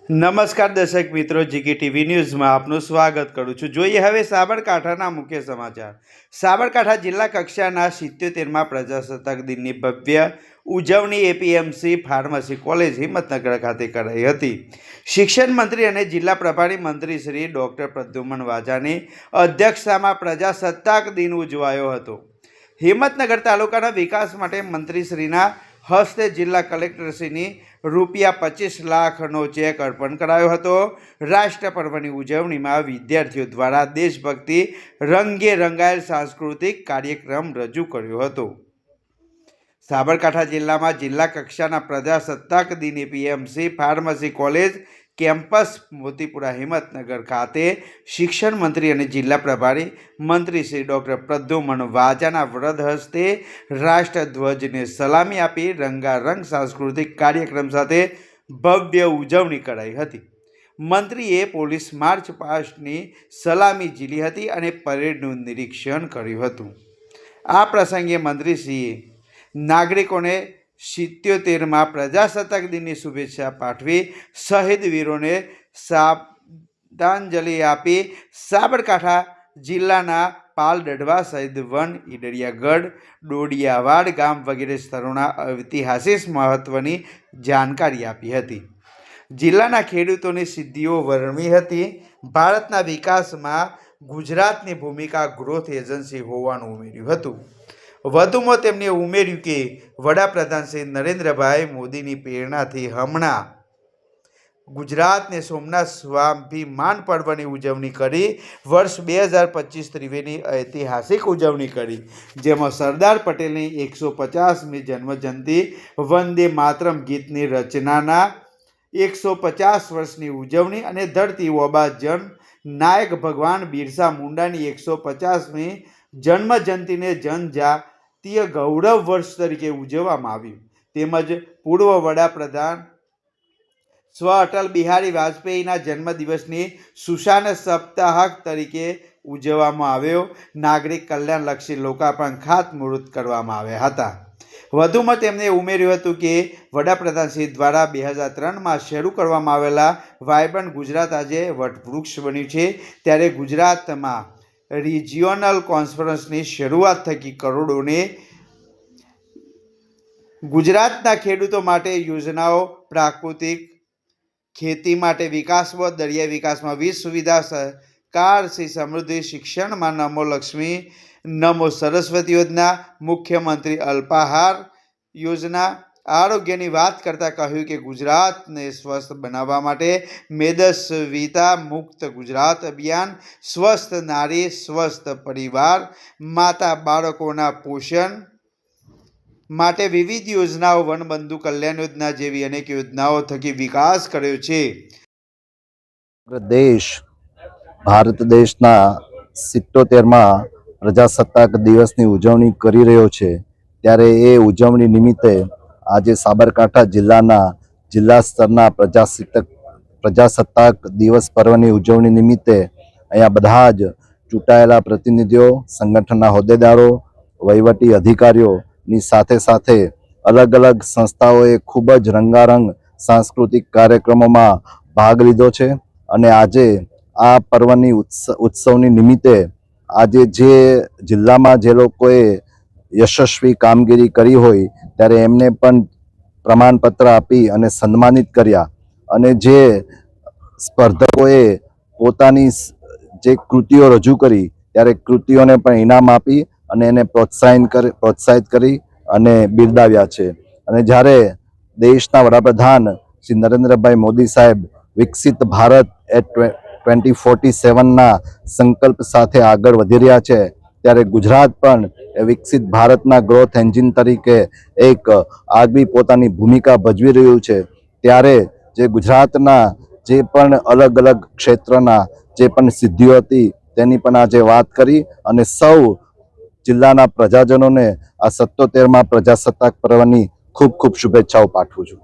નમસ્કાર દર્શક મિત્રો, જીકે ટીવી ન્યૂઝમાં આપનું સ્વાગત કરું છું। જોઈએ હવે સાબરકાંઠાના મુખ્ય સમાચાર। સાબરકાંઠા જિલ્લા કક્ષાના 77મા પ્રજાસત્તાક દિનની ભવ્ય ઉજવણી એપીએમસી ફાર્મસી કોલેજ હિંમતનગર ખાતે કરાઈ હતી। શિક્ષણ મંત્રી અને જિલ્લા પ્રભારી મંત્રી શ્રી ડૉક્ટર પ્રદ્યુમન વાજાની અધ્યક્ષતામાં પ્રજાસત્તાક દિન ઉજવાયો હતો। હિંમતનગર તાલુકાના વિકાસ માટે મંત્રીશ્રીના હસ્તે જિલ્લા કલેક્ટરશ્રીની ₹25 લાખનો ચેક અર્પણ કરાયો હતો। રાષ્ટ્ર પર્વની ઉજવણીમાં વિદ્યાર્થીઓ દ્વારા દેશભક્તિ રંગે રંગાયેલ સાંસ્કૃતિક કાર્યક્રમ રજૂ કર્યો હતો। સાબરકાંઠા જિલ્લામાં જિલ્લા કક્ષાના પ્રજાસત્તાક દિન APMC pharmacy college campus Motipura Himmatnagar ખાતે શિક્ષણ મંત્રી અને જિલ્લા પ્રભારી મંત્રી શ્રી ડૉક્ટર પ્રદ્યુમન વાજાના વરદ હસ્તે રાષ્ટ્રધ્વજને સલામી આપી રંગારંગ સાંસ્કૃતિક કાર્યક્રમ સાથે ભવ્ય ઉજવણી કરાઈ હતી। મંત્રીએ પોલીસ માર્ચ પાસ્ટની સલામી ઝીલી હતી અને પરેડનું નિરીક્ષણ કર્યું હતું। આ પ્રસંગે મંત્રીશ્રીએ નાગરિકોને 77મા પ્રજાસત્તાક દિનની શુભેચ્છા પાઠવી શહીદ વીરોને શ્રદ્ધાંજલિ આપી સાબરકાંઠા જિલ્લાના પાલડડવા સહિત વન ઈડરિયાગઢ ડોડિયાવાડ ગામ વગેરે સ્થળોના ઐતિહાસિક મહત્વની જાણકારી આપી હતી। જિલ્લાના ખેડૂતોની સિદ્ધિઓ વર્ણવી હતી। ભારતના વિકાસમાં ગુજરાતની ભૂમિકા ગ્રોથ એજન્સી હોવાનું ઉમેર્યું હતું। વધુમાં તેમણે ઉમેર્યું કે વડાપ્રધાન શ્રી નરેન્દ્રભાઈ મોદીની પ્રેરણાથી હમણાં ગુજરાતને સોમનાથ સ્વાભિમાન પર્વની ઉજવણી કરી વર્ષ 2025 ત્રિવેણી ઐતિહાસિક ઉજવણી કરી, જેમાં સરદાર પટેલની 150મી જન્મજયંતિ, વંદે માતરમ ગીતની રચનાના 150 વર્ષની ઉજવણી અને ધરતી ઓબા જન નાયક ભગવાન બિરસા મુંડાની 150મી જન્મજયંતિને જનજાતીય ગૌરવ વર્ષ તરીકે ઉજવવામાં આવ્યું। તેમજ પૂર્વ વડાપ્રધાન સ્વ અટલ બિહારી વાજપેયીના જન્મદિવસની સુશાન સપ્તાહ તરીકે ઉજવવામાં આવ્યો। નાગરિક કલ્યાણલક્ષી લોકાર્પણ ખાતમુહૂર્ત કરવામાં આવ્યા હતા। વધુમાં તેમણે ઉમેર્યું હતું કે વડાપ્રધાન શ્રી દ્વારા 2003માં શરૂ કરવામાં આવેલા વાયબ્રન્ટ ગુજરાત આજે વટવૃક્ષ બન્યું છે। ત્યારે ગુજરાતમાં રિજિયોનલ કોન્ફરન્સની શરૂઆત થકી કરોડોને ગુજરાતના ખેડૂતો માટે યોજનાઓ, પ્રાકૃતિક ખેતી માટે વિકાસમાં, દરિયાઈ વિકાસમાં વીજ સુવિધા, સહકાર શ્રી સમૃદ્ધિ, શિક્ષણમાં નમો લક્ષ્મી નમો સરસ્વતી યોજના, મુખ્યમંત્રી અલ્પાહાર યોજના, આરોગ્યની વાત કરતાં કહ્યું કે ગુજરાતને સ્વસ્થ બનાવવા માટે મેદસ્વીતા મુક્ત ગુજરાત અભિયાન, સ્વસ્થ નારી સ્વસ્થ પરિવાર, માતા બાળકોના પોષણ માટે વિવિધ યોજનાઓ, વનબંધુ કલ્યાણ યોજના જેવી અનેક યોજનાઓ થકી વિકાસ કર્યો છે। દેશ ભારત દેશના 77મા પ્રજાસત્તાક દિવસની ઉજવણી કરી રહ્યો છે, ત્યારે એ ઉજવણી નિમિત્તે આજે સાબરકાંઠા જિલ્લાના જિલ્લા સ્તરના પ્રજાસત્તાક દિવસ પર્વની ઉજવણી નિમિત્તે અહીંયા બધા જ ચૂંટાયેલા પ્રતિનિધિઓ, સંગઠનના હોદ્દેદારો, વહીવટી અધિકારીઓની સાથે સાથે અલગ અલગ સંસ્થાઓએ ખૂબ જ રંગારંગ સાંસ્કૃતિક કાર્યક્રમોમાં ભાગ લીધો છે। અને આજે આ પર્વની ઉત્સવની નિમિત્તે આજે જે જિલ્લામાં જે લોકોએ યશસ્વી કામગીરી કરી હોય ત્યારે એમને પણ પ્રમાણપત્ર આપી અને સન્માનિત કર્યા, અને જે સ્પર્ધકોએ પોતાની જે કૃતિઓ રજૂ કરી ત્યારે કૃતિઓને પણ ઇનામ આપી અને એને પ્રોત્સાહિત કરી અને બિરદાવ્યા છે। અને જ્યારે દેશના વડાપ્રધાન શ્રી નરેન્દ્રભાઈ મોદી સાહેબ વિકસિત ભારત એટ 2047ના સંકલ્પ સાથે આગળ વધી રહ્યા છે, ત્યારે ગુજરાત પણ એ વિકસિત ભારતના ગ્રોથ એન્જિન તરીકે એક આગવી પોતાની ભૂમિકા ભજવી રહ્યું છે। ત્યારે જે ગુજરાતના જે પણ અલગ અલગ ક્ષેત્રના જે પણ સિદ્ધિઓ હતી તેની પણ આજે વાત કરી અને સૌ જિલ્લાના પ્રજાજનોને આ 77મા પ્રજાસત્તાક પર્વની ખૂબ ખૂબ શુભેચ્છાઓ પાઠવું છું।